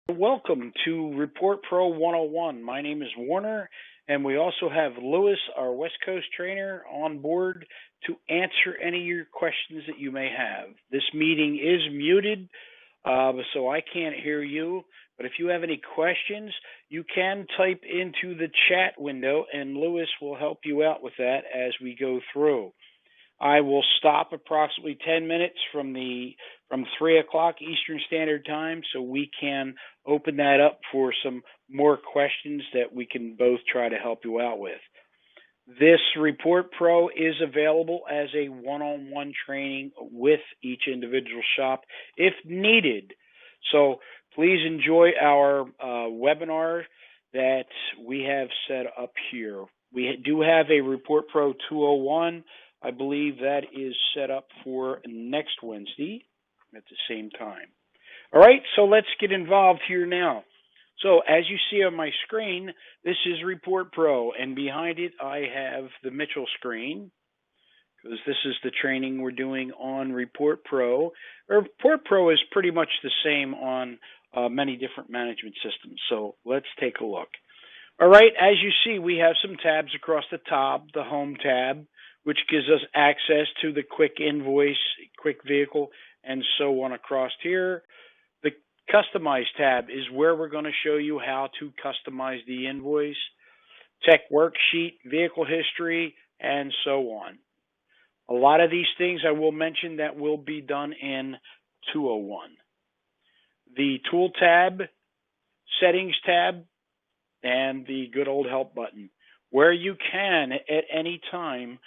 Welcome to Report Pro 101. My name is Warner, and we also have Lewis, our West Coast trainer, on board to answer any of your questions that you may have. This meeting is muted, so I can't hear you. But if you have any questions, you can type into the chat window, and Lewis will help you out with that as we go through. I will stop approximately 10 minutes from 3 o'clock Eastern Standard Time so we can open that up for some more questions that we can both try to help you out with. This Report Pro is available as a one-on-one training with each individual shop if needed. So please enjoy our webinar that we have set up here. We do have a Report Pro 201. I believe that is set up for next Wednesday at the same time. All right, so let's get involved here now. So as you see on my screen, this is Report Pro, and behind it I have the Mitchell screen, because this is the training we're doing on Report Pro. Report Pro is pretty much the same on many different management systems, so let's take a look. All right, as you see, we have some tabs across the top, the Home tab, which gives us access to the quick invoice, quick vehicle, and so on across here. The Customize tab is where we're going to show you how to customize the invoice, Tech Worksheet, Vehicle History, and so on. A lot of these things I will mention that will be done in 201. The Tool tab, Settings tab, and the good old Help button, where you can at any time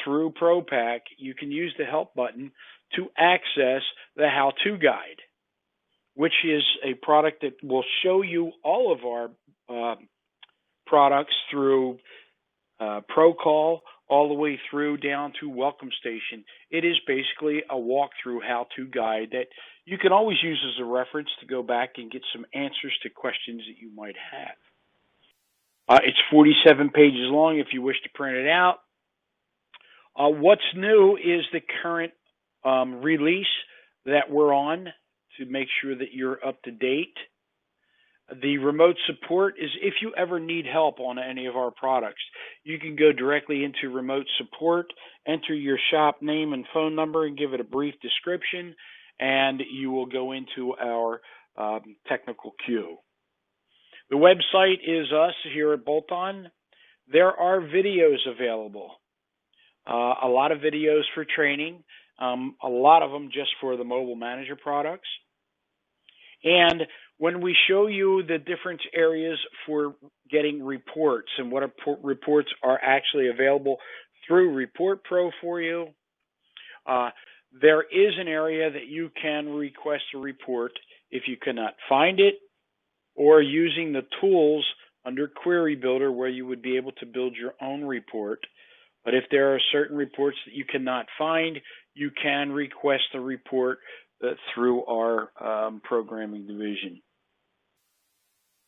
through ProPack, you can use the Help button to access the how-to guide, which is a product that will show you all of our products through ProCall all the way through down to Welcome Station. It is basically a walkthrough how-to guide that you can always use as a reference to go back and get some answers to questions that you might have. It's 47 pages long if you wish to print it out. What's new is the current release that we're on to make sure that you're up to date. The remote support is if you ever need help on any of our products, you can go directly into remote support, enter your shop name and phone number and give it a brief description, and you will go into our technical queue. The website is us here at Bolt-On. There are videos available. A lot of videos for training, a lot of them just for the mobile manager products. And when we show you the different areas for getting reports and what reports are actually available through Report Pro for you, there is an area that you can request a report if you cannot find it, or using the tools under Query Builder where you would be able to build your own report. But if there are certain reports that you cannot find, you can request a report through our programming division.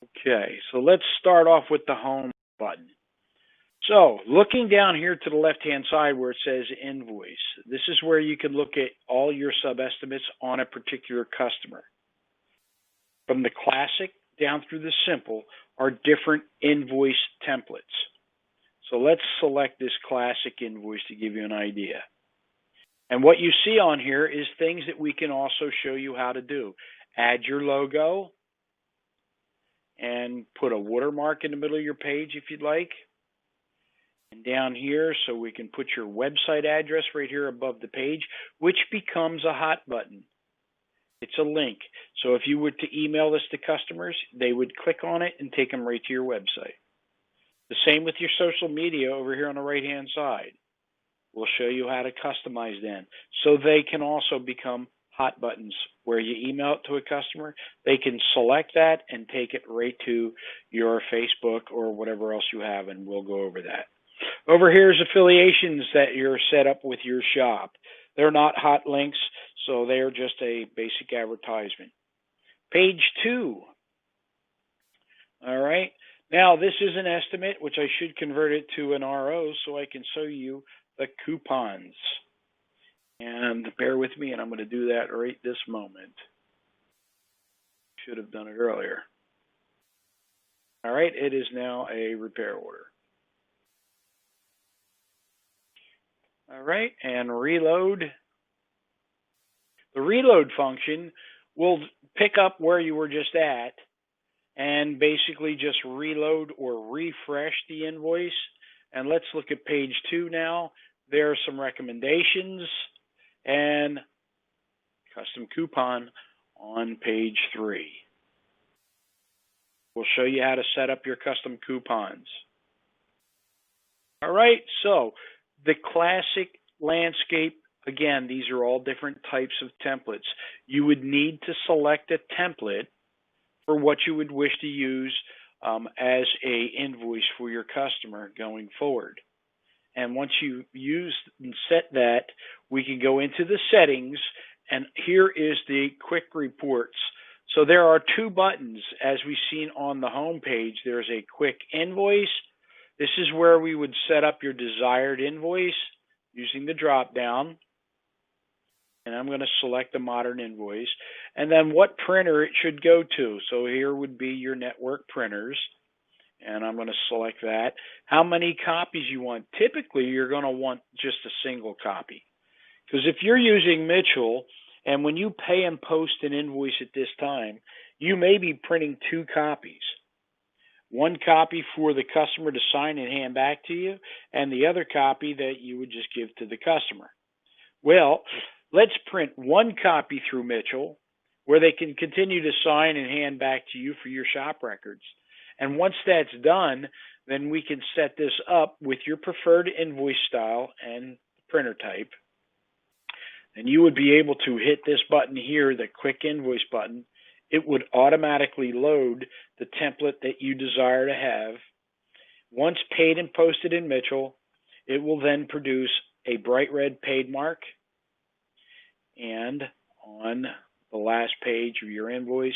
Okay, so let's start off with the Home button. So looking down here to the left-hand side where it says Invoice, this is where you can look at all your sub-estimates on a particular customer. From the Classic down through the Simple are different invoice templates. So let's select this Classic invoice to give you an idea. And what you see on here is things that we can also show you how to do. Add your logo and put a watermark in the middle of your page if you'd like. And down here, so we can put your website address right here above the page, which becomes a hot button. It's a link. So if you were to email this to customers, they would click on it and take them right to your website. The same with your social media over here on the right-hand side. We'll show you how to customize them so they can also become hot buttons where you email it to a customer. They can select that and take it right to your Facebook or whatever else you have, and we'll go over that. Over here is affiliations that you're set up with your shop. They're not hot links, so they're just a basic advertisement. Page 2. All right. Now, this is an estimate, which I should convert it to an RO so I can show you the coupons. And bear with me, and I'm going to do that right this moment. Should have done it earlier. All right, it is now a repair order. All right, and reload. The reload function will pick up where you were just at and basically just reload or refresh the invoice. And let's look at page 2 now. There are some recommendations and custom coupon on page 3. We'll show you how to set up your custom coupons. All right, so the classic landscape, again, these are all different types of templates. You would need to select a template for what you would wish to use as a invoice for your customer going forward. And once you use and set that, we can go into the settings, and here is the quick reports. So there are 2 buttons, as we've seen on the home page. There's a quick invoice. This is where we would set up your desired invoice using the drop down. And I'm going to select a modern invoice. And then what printer it should go to. So here would be your network printers. And I'm going to select that. How many copies you want? Typically, you're going to want just a single copy. Because if you're using Mitchell, and when you pay and post an invoice at this time, you may be printing 2 copies. One copy for the customer to sign and hand back to you, and the other copy that you would just give to the customer. Well, let's print 1 copy through Mitchell, where they can continue to sign and hand back to you for your shop records. And once that's done, then we can set this up with your preferred invoice style and printer type. And you would be able to hit this button here, the quick invoice button. It would automatically load the template that you desire to have. Once paid and posted in Mitchell, it will then produce a bright red paid mark. And on the last page of your invoice,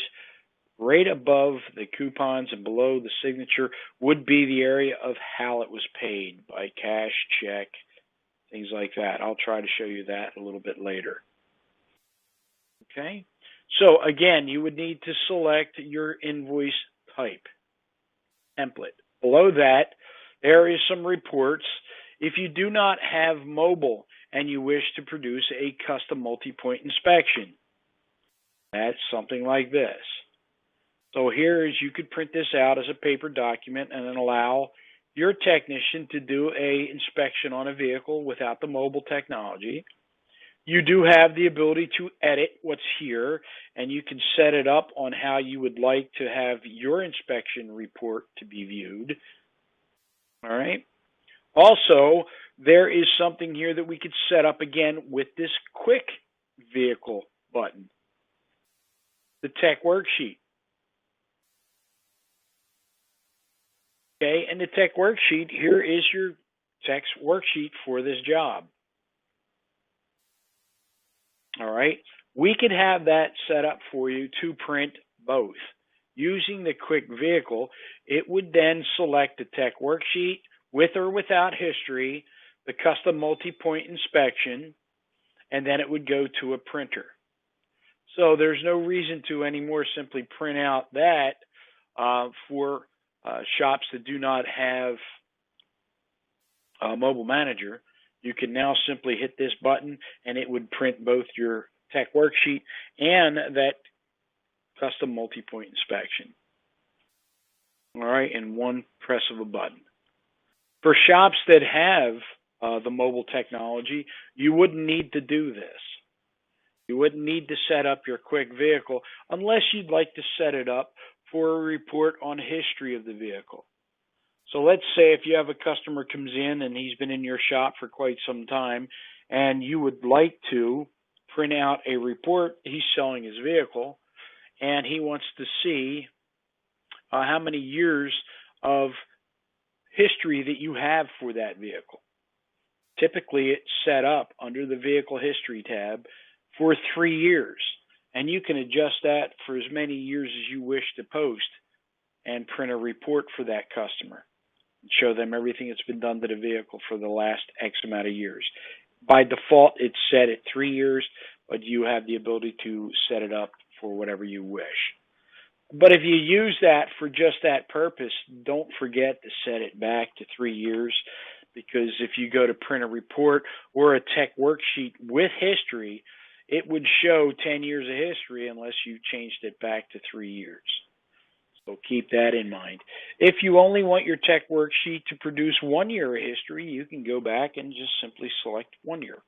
right above the coupons and below the signature would be the area of how it was paid, by cash, check, things like that. I'll try to show you that a little bit later. Okay, so again, you would need to select your invoice type, template. Below that, there is some reports. If you do not have mobile and you wish to produce a custom multi-point inspection, that's something like this. So here is, you could print this out as a paper document and then allow your technician to do an inspection on a vehicle without the mobile technology. You do have the ability to edit what's here, and you can set it up on how you would like to have your inspection report to be viewed. All right. Also, there is something here that we could set up again with this quick vehicle button, the tech worksheet. Okay, and the tech worksheet, here is your text worksheet for this job. All right, we could have that set up for you to print both. Using the quick vehicle, it would then select the tech worksheet with or without history, the custom multi-point inspection, and then it would go to a printer. So there's no reason to anymore simply print out that for shops that do not have a mobile manager. You can now simply hit this button and it would print both your tech worksheet and that custom multi-point inspection. All right, in one press of a button. For shops that have the mobile technology, you wouldn't need to do this. You wouldn't need to set up your quick vehicle unless you'd like to set it up for a report on history of the vehicle. So let's say if you have a customer comes in and he's been in your shop for quite some time and you would like to print out a report, he's selling his vehicle, and he wants to see how many years of history that you have for that vehicle. Typically, it's set up under the Vehicle History tab for 3 years, and you can adjust that for as many years as you wish to post and print a report for that customer and show them everything that's been done to the vehicle for the last X amount of years. By default, it's set at 3 years, but you have the ability to set it up for whatever you wish. But if you use that for just that purpose, don't forget to set it back to 3 years, because if you go to print a report or a tech worksheet with history, it would show 10 years of history unless you changed it back to 3 years. So keep that in mind. If you only want your tech worksheet to produce 1 year of history, you can go back and just simply select 1 year.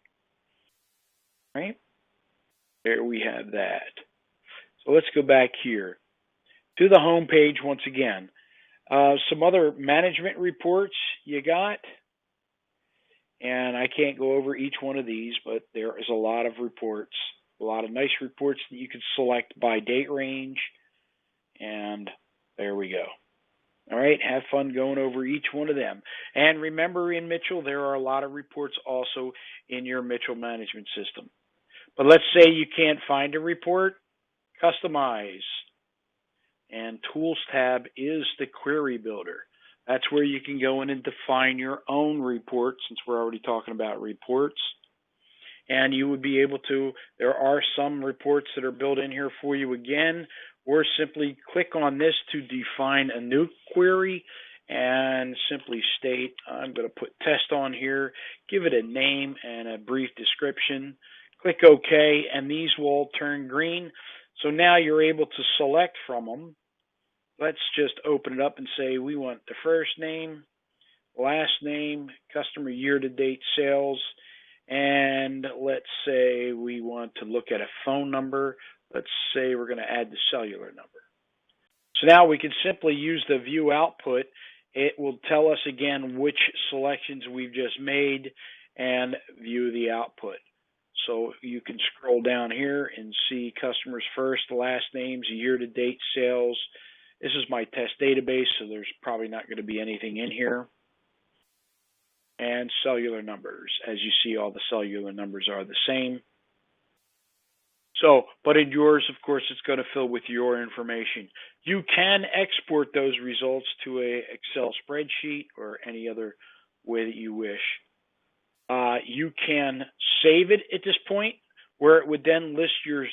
Right? There we have that. So let's go back here to the home page once again. Some other management reports you got, and I can't go over each one of these, but there is a lot of reports, a lot of nice reports that you can select by date range, and there we go. All right, have fun going over each one of them. And remember, in Mitchell, there are a lot of reports also in your Mitchell management system. But let's say you can't find a report, customize. And Tools tab is the query builder. That's where you can go in and define your own report, since we're already talking about reports. And you would be able to, there are some reports that are built in here for you again, or simply click on this to define a new query and simply state, I'm going to put test on here, give it a name and a brief description. Click OK, and these will turn green. So now you're able to select from them. Let's just open it up and say we want the first name, last name, customer year-to-date sales, and let's say we want to look at a phone number. Let's say we're going to add the cellular number. So now we can simply use the view output. It will tell us again which selections we've just made and view the output. So you can scroll down here and see customers first, last names, year-to-date sales. This is my test database, so there's probably not going to be anything in here. And cellular numbers. As you see, all the cellular numbers are the same. So, but in yours, of course, it's going to fill with your information. You can export those results to an Excel spreadsheet or any other way that you wish. You can save it at this point, where it would then list your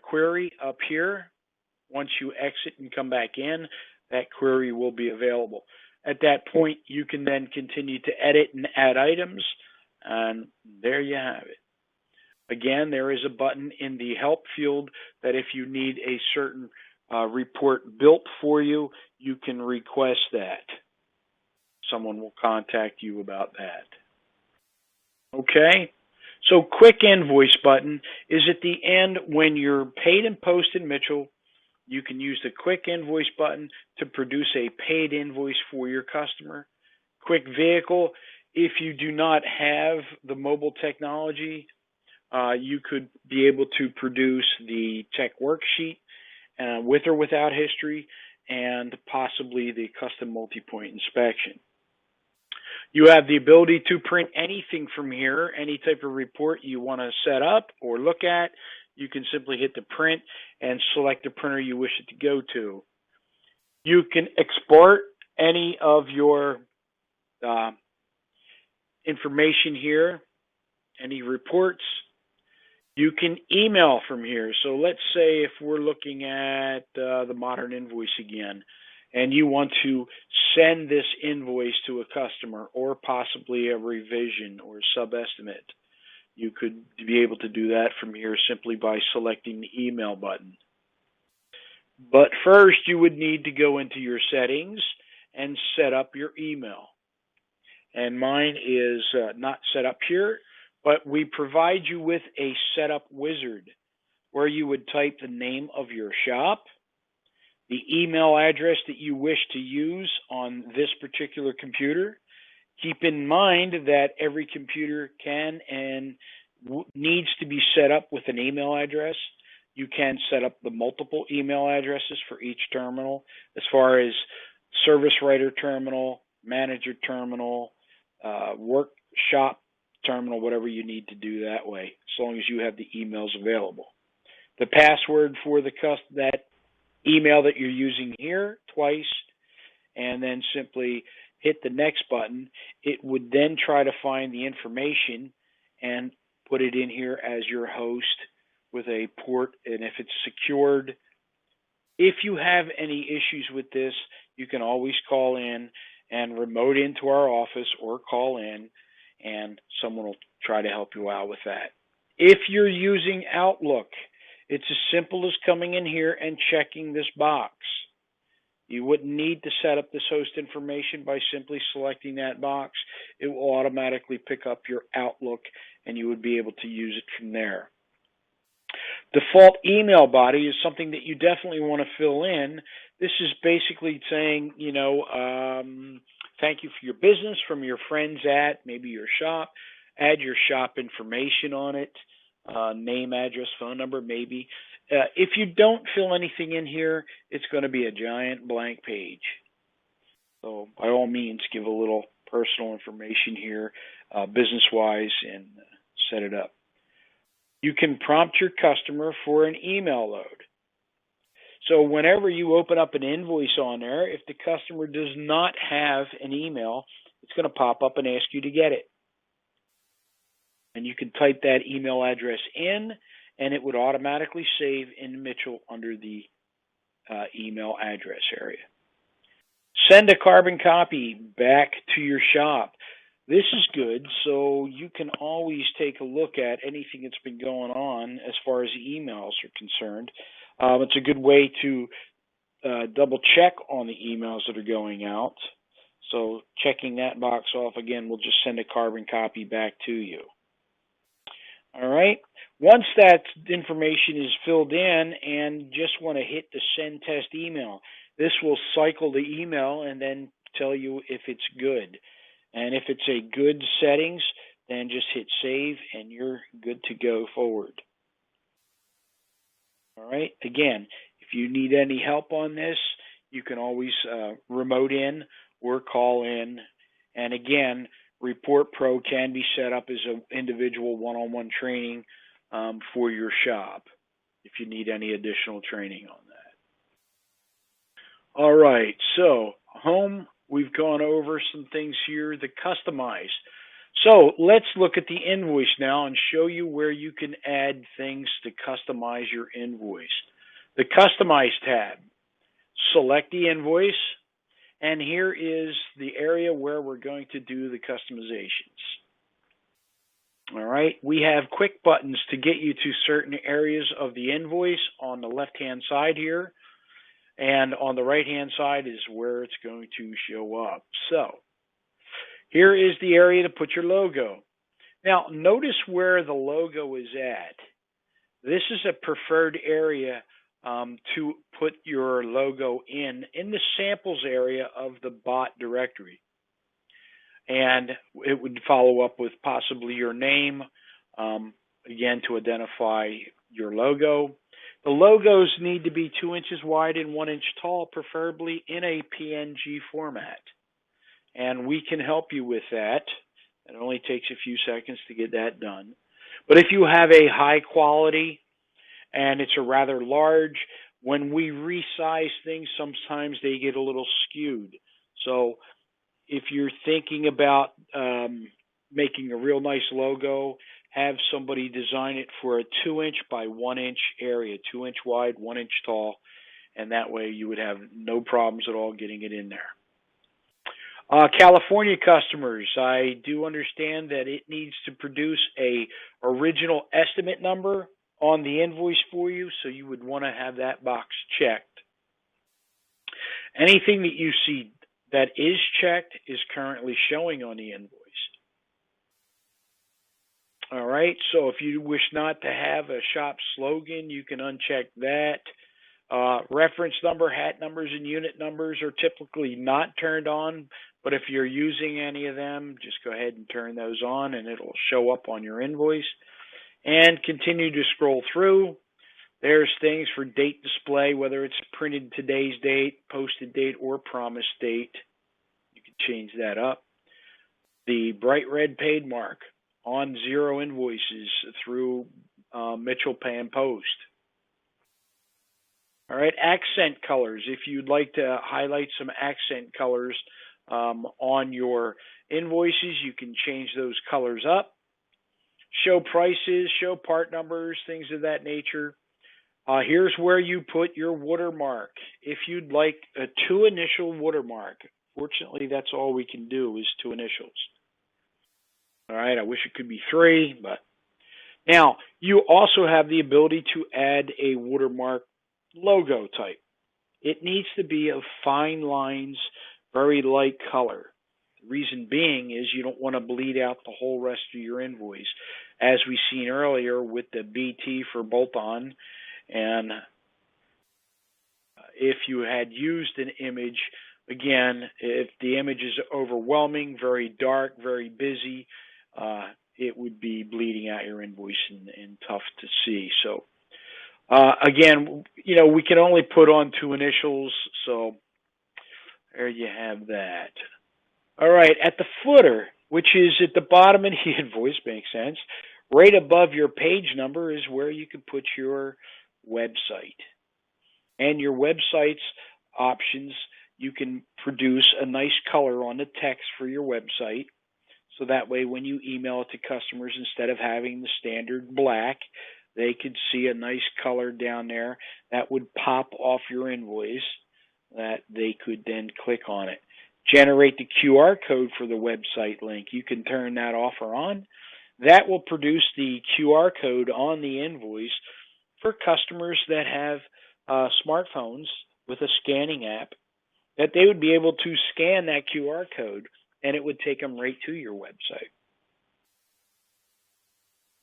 query up here. Once you exit and come back in, that query will be available. At that point, you can then continue to edit and add items, and there you have it. Again, there is a button in the help field that if you need a certain report built for you, you can request that. Someone will contact you about that. Okay, so quick invoice button is at the end when you're paid and posted Mitchell. You can use the quick invoice button to produce a paid invoice for your customer. Quick vehicle, if you do not have the mobile technology, you could be able to produce the tech worksheet with or without history, and possibly the custom multi-point inspection. You have the ability to print anything from here, any type of report you want to set up or look at. You can simply hit the print and select the printer you wish it to go to. You can export any of your information here, any reports. You can email from here. So let's say if we're looking at the modern invoice again, and you want to send this invoice to a customer or possibly a revision or sub-estimate, you could be able to do that from here simply by selecting the email button. But first, you would need to go into your settings and set up your email. And mine is not set up here, but we provide you with a setup wizard where you would type the name of your shop, the email address that you wish to use on this particular computer. Keep in mind that every computer can and needs to be set up with an email address. You can set up the multiple email addresses for each terminal, as far as service writer terminal, manager terminal, workshop terminal, whatever you need to do that way, as long as you have the emails available. The password for that email that you're using here twice, and then simply hit the next button. It would then try to find the information and put it in here as your host with a port, and if it's secured, If you have any issues with this, you can always call in and remote into our office or call in, and someone will try to help you out with that. If you're using Outlook, it's as simple as coming in here and checking this box. You wouldn't need to set up this host information by simply selecting that box. It will automatically pick up your Outlook and you would be able to use it from there. Default email body is something that you definitely want to fill in. This is basically saying, thank you for your business from your friends at maybe your shop. Add your shop information on it, name, address, phone number, maybe. If you don't fill anything in here, it's going to be a giant blank page. So by all means, give a little personal information here, business-wise, and set it up. You can prompt your customer for an email load. So whenever you open up an invoice on there, if the customer does not have an email, it's going to pop up and ask you to get it. And you can type that email address in, and it would automatically save in Mitchell under the email address area. Send a carbon copy back to your shop. This is good, so you can always take a look at anything that's been going on as far as the emails are concerned. It's a good way to double check on the emails that are going out. So checking that box off again will just send a carbon copy back to you. All right. Once that information is filled in and just want to hit the send test email, this will cycle the email and then tell you if it's good. And if it's a good settings, then just hit save and you're good to go forward. All right. Again, if you need any help on this, you can always remote in or call in. And again, Report Pro can be set up as an individual one-on-one training for your shop if you need any additional training on that. All right. So home. We've gone over some things here, the customize. So let's look at the invoice now and show you where you can add things to customize your invoice. The Customize tab. Select the invoice, and here is the area where we're going to do the customizations. All right, we have quick buttons to get you to certain areas of the invoice on the left-hand side here. And on the right-hand side is where it's going to show up. So here is the area to put your logo. Now, notice where the logo is at. This is a preferred area to put your logo in the samples area of the bot directory. And it would follow up with possibly your name, again, to identify your logo. The logos need to be 2 inches wide and 1 inch tall, preferably in a PNG format. And we can help you with that. It only takes a few seconds to get that done. But if you have a high quality and it's a rather large, when we resize things, sometimes they get a little skewed. So if you're thinking about making a real nice logo, have somebody design it for a 2 inch by 1 inch area, 2 inch wide, 1 inch tall, and that way you would have no problems at all getting it in there. California customers, I do understand that it needs to produce a original estimate number on the invoice for you, so you would want to have that box checked. Anything that you see that is checked is currently showing on the invoice. All right, so if you wish not to have a shop slogan, you can uncheck that. Reference number, hat numbers, and unit numbers are typically not turned on, but if you're using any of them, just go ahead and turn those on and it'll show up on your invoice. And continue to scroll through. There's things for date display, whether it's printed today's date, posted date, or promised date. You can change that up. The bright red paid mark on 0 invoices through Mitchell Pay and Post. All right, accent colors. If you'd like to highlight some accent colors on your invoices, you can change those colors up. Show prices, show part numbers, things of that nature. Here's where you put your watermark. If you'd like a 2-initial watermark, fortunately that's all we can do is 2 initials. All right, I wish it could be 3, but now you also have the ability to add a watermark logo type. It needs to be of fine lines, very light color. The reason being is you don't want to bleed out the whole rest of your invoice, as we seen earlier with the BT for bolt-on. And if you had used an image, again, if the image is overwhelming, very dark, very busy, it would be bleeding out your invoice and tough to see. So again, we can only put on 2 initials, so there you have that. All right, at the footer, which is at the bottom of the invoice, makes sense, right above your page number is where you can put your website. And your website's options, you can produce a nice color on the text for your website. So that way when you email it to customers, instead of having the standard black, they could see a nice color down there that would pop off your invoice that they could then click on it. Generate the QR code for the website link. You can turn that off or on. That will produce the QR code on the invoice for customers that have smartphones with a scanning app, that they would be able to scan that QR code and it would take them right to your website.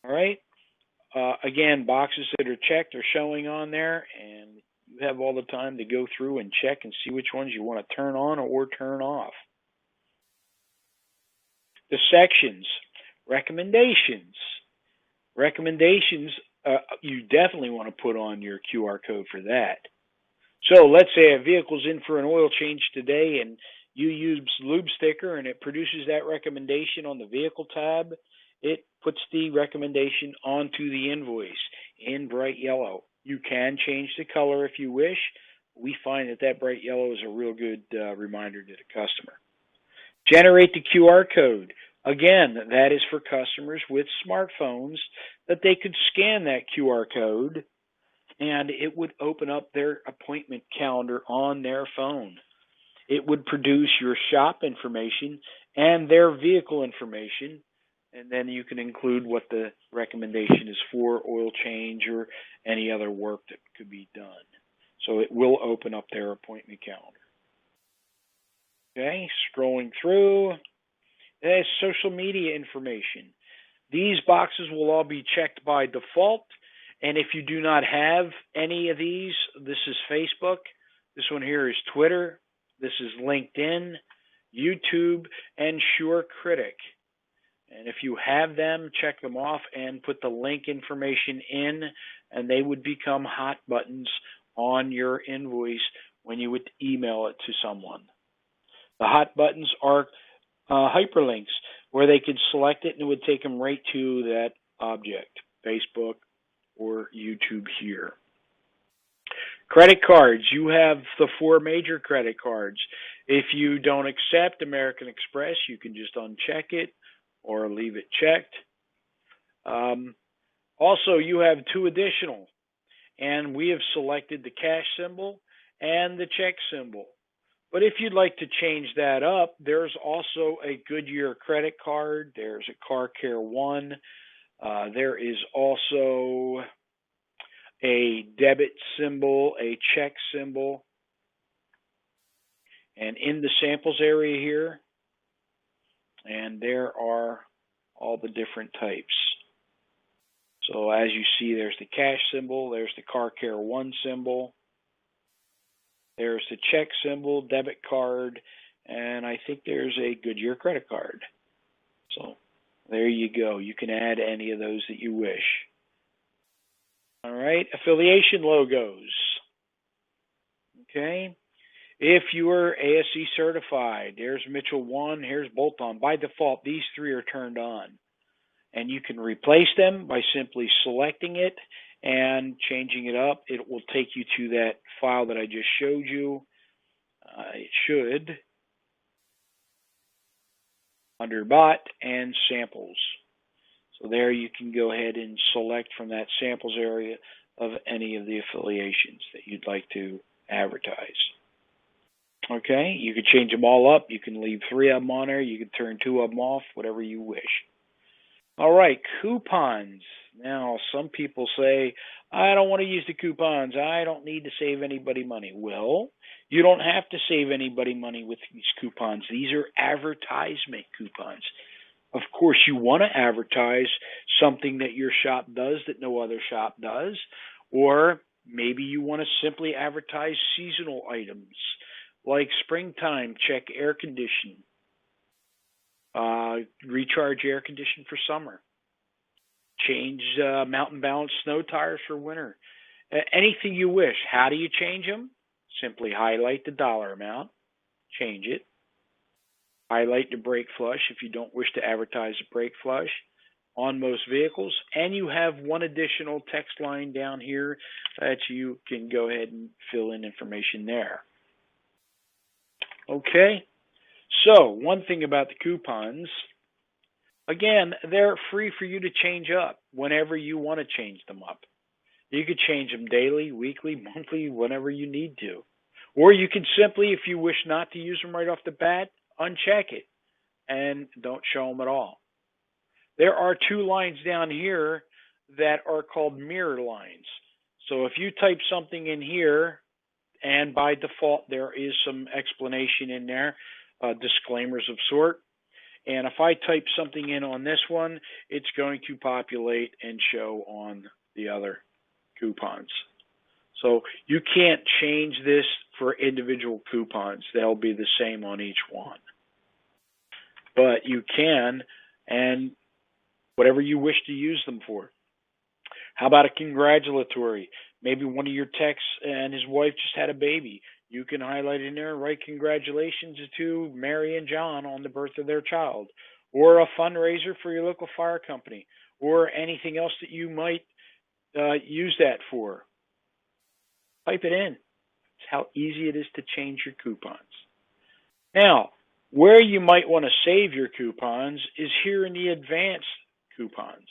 All right. Again, boxes that are checked are showing on there, and you have all the time to go through and check and see which ones you want to turn on or turn off. The sections, recommendations. Recommendations, you definitely want to put on your QR code for that. So let's say a vehicle's in for an oil change today and you use Lube Sticker and it produces that recommendation on the vehicle tab. It puts the recommendation onto the invoice in bright yellow. You can change the color if you wish. We find that bright yellow is a real good reminder to the customer. Generate the QR code. Again, that is for customers with smartphones, that they could scan that QR code and it would open up their appointment calendar on their phone. It would produce your shop information and their vehicle information, and then you can include what the recommendation is for, oil change or any other work that could be done. So it will open up their appointment calendar. Okay, scrolling through. There's social media information. These boxes will all be checked by default, and if you do not have any of these, this is Facebook, this one here is Twitter, this is LinkedIn, YouTube, and SureCritic. And if you have them, check them off and put the link information in, and they would become hot buttons on your invoice when you would email it to someone. The hot buttons are hyperlinks where they could select it and it would take them right to that object, Facebook or YouTube here. Credit cards. You have the 4 major credit cards. If you don't accept American Express, you can just uncheck it or leave it checked. Also, you have 2 additional, and we have selected the cash symbol and the check symbol. But if you'd like to change that up, there's also a Goodyear credit card. There's a Car Care 1. There is also a debit symbol, a check symbol. And in the samples area here, and there are all the different types. So as you see, there's the cash symbol, there's the Car Care 1 symbol, there's the check symbol, debit card, and I think there's a Goodyear credit card. So there you go. You can add any of those that you wish. All right, affiliation logos. Okay. If you are ASE certified, there's Mitchell 1, here's bolt-on. By default, these 3 are turned on. And you can replace them by simply selecting it and changing it up. It will take you to that file that I just showed you. It should, under Bot and Samples. So there you can go ahead and select from that samples area of any of the affiliations that you'd like to advertise. Okay, you can change them all up. You can leave 3 of them on there. You can turn 2 of them off, whatever you wish. All right, coupons. Now, some people say, I don't want to use the coupons. I don't need to save anybody money. Well, you don't have to save anybody money with these coupons. These are advertisement coupons. Of course, you want to advertise something that your shop does that no other shop does, or maybe you want to simply advertise seasonal items like springtime, check air condition, recharge air condition for summer, change mountain balance snow tires for winter, anything you wish. How do you change them? Simply highlight the dollar amount, change it. Highlight the brake flush if you don't wish to advertise a brake flush on most vehicles. And you have one additional text line down here that you can go ahead and fill in information there. Okay, so one thing about the coupons, again, they're free for you to change up whenever you want to change them up. You could change them daily, weekly, monthly, whenever you need to. Or you can simply, if you wish not to use them right off the bat, uncheck it and don't show them at all. There are 2 lines down here that are called mirror lines. So if you type something in here, and by default there is some explanation in there, disclaimers of sort, and if I type something in on this one, it's going to populate and show on the other coupons. So you can't change this for individual coupons. They'll be the same on each one. But you can, and whatever you wish to use them for. How about a congratulatory? Maybe one of your techs and his wife just had a baby. You can highlight in there, write congratulations to Mary and John on the birth of their child. Or a fundraiser for your local fire company. Or anything else that you might use that for. Type it in. It's how easy it is to change your coupons. Now, where you might want to save your coupons is here in the advanced coupons.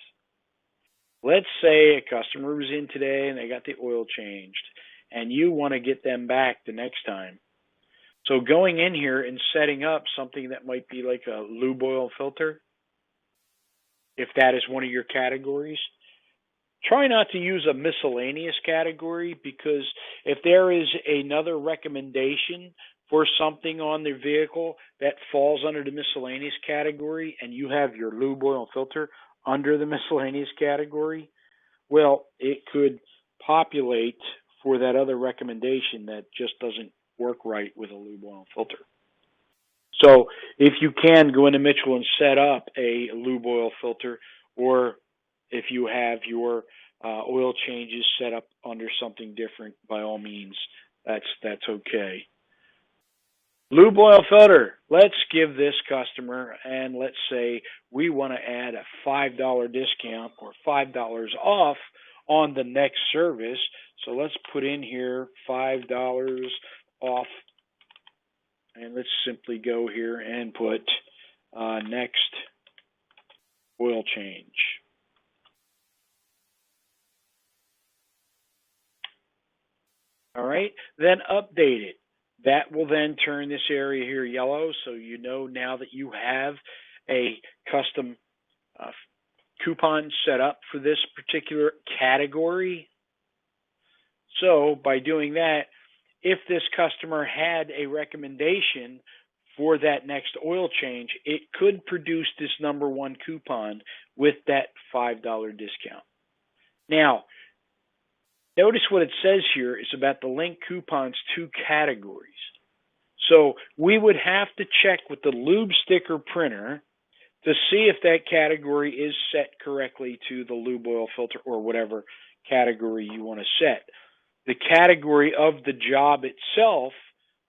Let's say a customer was in today and they got the oil changed and you want to get them back the next time. So going in here and setting up something that might be like a lube oil filter, if that is one of your categories, try not to use a miscellaneous category, because if there is another recommendation for something on the vehicle that falls under the miscellaneous category and you have your lube oil filter under the miscellaneous category, well, it could populate for that other recommendation that just doesn't work right with a lube oil filter. So if you can, go into Mitchell and set up a lube oil filter, or if you have your oil changes set up under something different, by all means, that's okay. Lube oil filter. Let's give this customer, and let's say we want to add a $5 discount or $5 off on the next service. So let's put in here $5 off, and let's simply go here and put next oil change. All right, then update it. That will then turn this area here yellow, so you know now that you have a custom coupon set up for this particular category. So by doing that, if this customer had a recommendation for that next oil change, it could produce this number 1 coupon with that $5 discount. Now, notice what it says here is about the link coupons to categories. So we would have to check with the lube sticker printer to see if that category is set correctly to the lube oil filter or whatever category you want to set. The category of the job itself,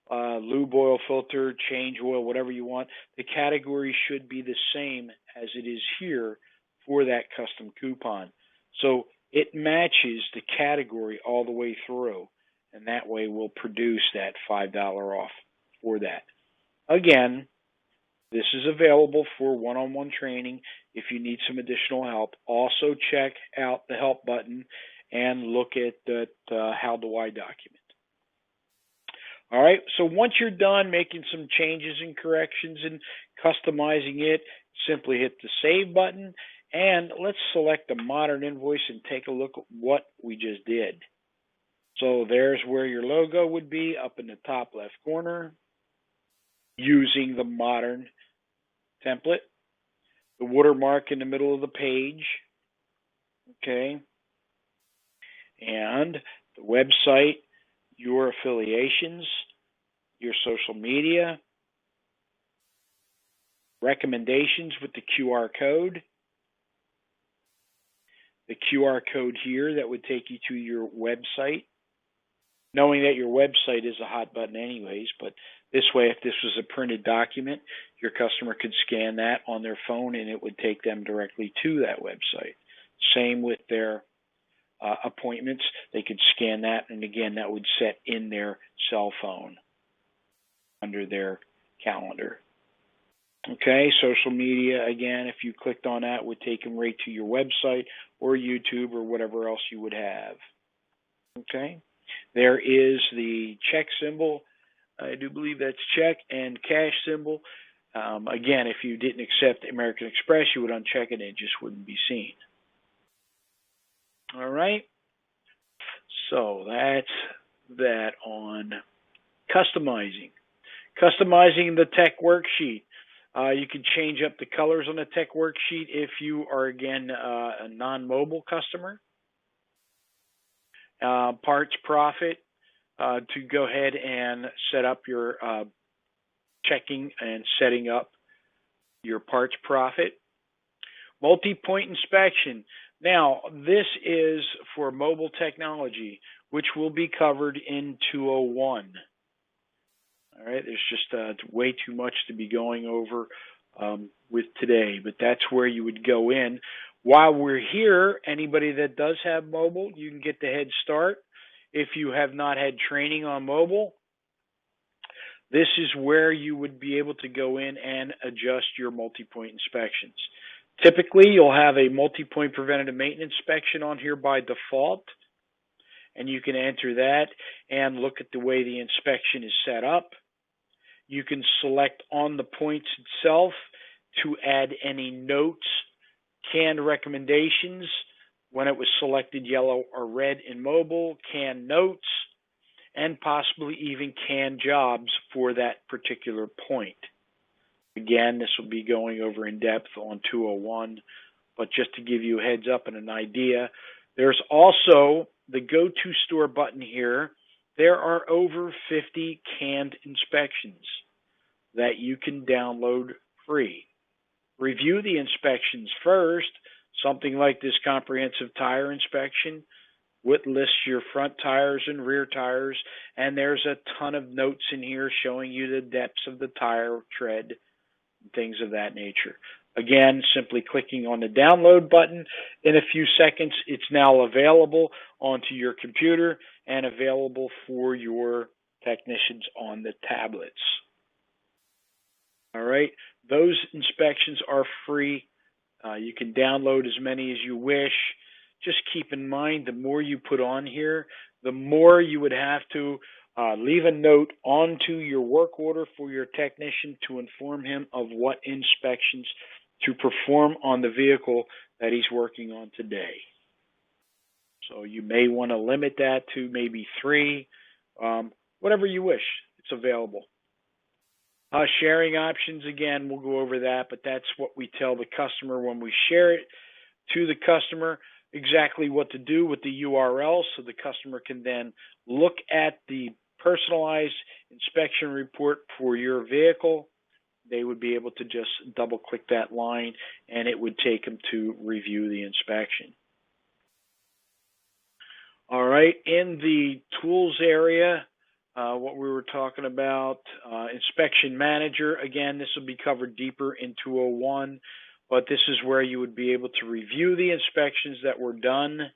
lube oil filter, change oil, whatever you want, the category should be the same as it is here for that custom coupon. So it matches the category all the way through, and that way we'll produce that $5 off for that. Again, This is available for one-on-one training if you need some additional help. Also check out the help button and look at the how do I document. All right, so once you're done making some changes and corrections and customizing it, simply hit the save button and let's select a modern invoice and take a look at what we just did. So there's where your logo would be up in the top left corner using the modern template. The watermark in the middle of the page, okay, and the website, your affiliations, your social media, recommendations with the QR code, the QR code here that would take you to your website, knowing that your website is a hot button anyways, but this way, if this was a printed document, your customer could scan that on their phone and it would take them directly to that website. Same with their appointments. They could scan that, and again, that would set in their cell phone under their calendar. Okay, social media, again, if you clicked on that, would take them right to your website or YouTube or whatever else you would have. Okay, there is the check symbol. I do believe that's check and cash symbol. Again, if you didn't accept American Express, you would uncheck it and it just wouldn't be seen. All right. So that's that on customizing. Customizing the tech worksheet. You can change up the colors on the tech worksheet if you are, again, a non-mobile customer. Parts profit. To go ahead and set up your checking and setting up your parts profit. Multi-point inspection. Now, this is for mobile technology, which will be covered in 201. All right, there's just way too much to be going over with today, but that's where you would go in. While we're here, anybody that does have mobile, you can get the head start. If you have not had training on mobile, this is where you would be able to go in and adjust your multi-point inspections. Typically, you'll have a multi-point preventative maintenance inspection on here by default, and you can enter that and look at the way the inspection is set up. You can select on the points itself to add any notes, canned recommendations, when it was selected yellow or red in mobile, canned notes, and possibly even canned jobs for that particular point. Again, this will be going over in depth on 201, but just to give you a heads up and an idea, there's also the Go To Store button here. There are over 50 canned inspections that you can download free. Review the inspections first. Something like this comprehensive tire inspection lists your front tires and rear tires, and there's a ton of notes in here showing you the depths of the tire tread, and things of that nature. Again, simply clicking on the download button, in a few seconds, it's now available onto your computer and available for your technicians on the tablets. All right, those inspections are free. You can download as many as you wish. Just keep in mind, the more you put on here, the more you would have to leave a note onto your work order for your technician to inform him of what inspections to perform on the vehicle that he's working on today. So you may want to limit that to maybe 3, whatever you wish. It's available. Sharing options, again, we'll go over that, but that's what we tell the customer when we share it to the customer, exactly what to do with the URL so the customer can then look at the personalized inspection report for your vehicle. They would be able to just double click that line and it would take them to review the inspection. All right, in the tools area, what we were talking about, inspection manager, again, this will be covered deeper in 201, but this is where you would be able to review the inspections that were done.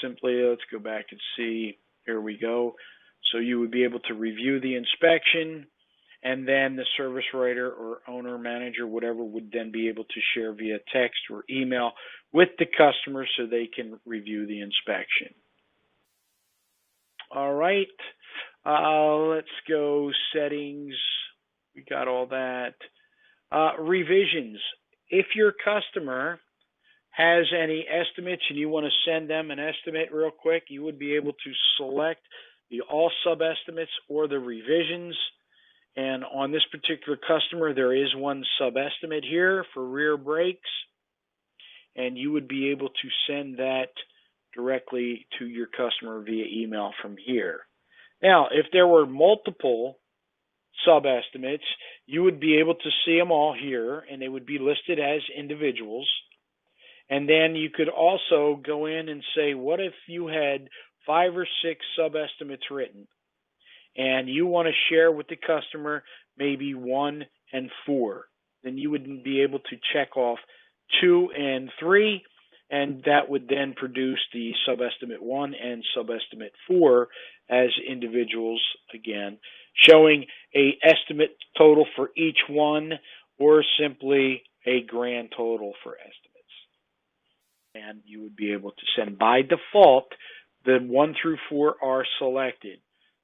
Simply, let's go back and see, here we go. So you would be able to review the inspection and then the service writer or owner, manager, whatever, would then be able to share via text or email with the customer so they can review the inspection. All right, let's go settings. We got all that. Revisions. If your customer has any estimates and you want to send them an estimate real quick, you would be able to select the all sub-estimates or the revisions. And on this particular customer, there is one sub-estimate here for rear brakes, and you would be able to send that directly to your customer via email from here. Now, if there were multiple sub-estimates, you would be able to see them all here, and they would be listed as individuals. And then you could also go in and say, what if you had 5 or 6 sub-estimates written, and you want to share with the customer maybe 1 and 4? Then you would be able to check off 2 and 3, and that would then produce the sub-estimate 1 and sub-estimate 4 as individuals again, showing a estimate total for each one or simply a grand total for estimates. And you would be able to send by default, the 1 through 4 are selected.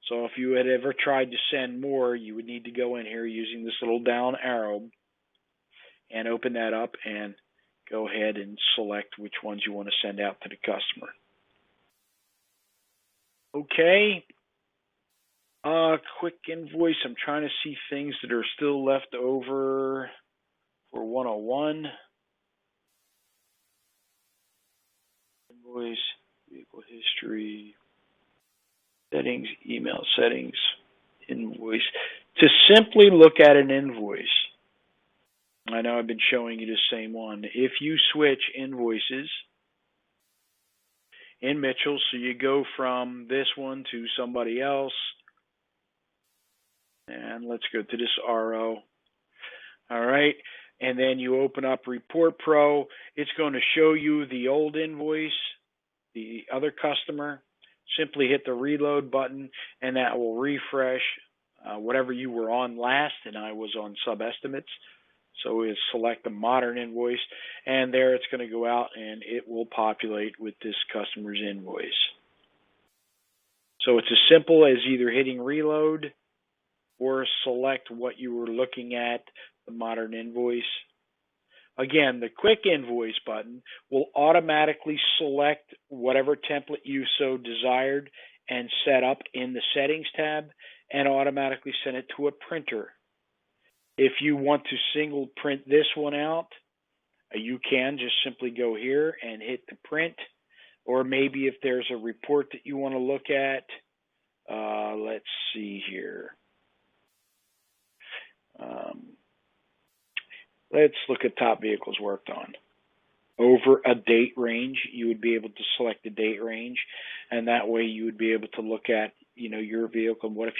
So if you had ever tried to send more, you would need to go in here using this little down arrow and open that up and go ahead and select which ones you want to send out to the customer. Okay. Quick invoice. I'm trying to see things that are still left over for 101. Invoice, vehicle history, settings, email settings, invoice. To simply look at an invoice, I know I've been showing you the same one. If you switch invoices in Mitchell, so you go from this one to somebody else, and let's go to this RO. All right, and then you open up Report Pro. It's going to show you the old invoice, the other customer. Simply hit the reload button, and that will refresh whatever you were on last, and I was on sub-estimates. So we'll select the modern invoice, and there it's going to go out, and it will populate with this customer's invoice. So it's as simple as either hitting reload or select what you were looking at, the modern invoice. Again, the quick invoice button will automatically select whatever template you so desired and set up in the settings tab and automatically send it to a printer. If you want to single print this one out, you can just simply go here and hit the print. Or maybe if there's a report that you want to look at, let's see here. Let's look at top vehicles worked on. Over a date range, you would be able to select the date range, and that way you would be able to look at, your vehicle. What if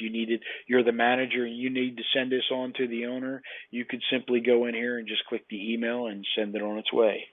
you're the manager and you need to send this on to the owner? You could simply go in here and just click the email and send it on its way.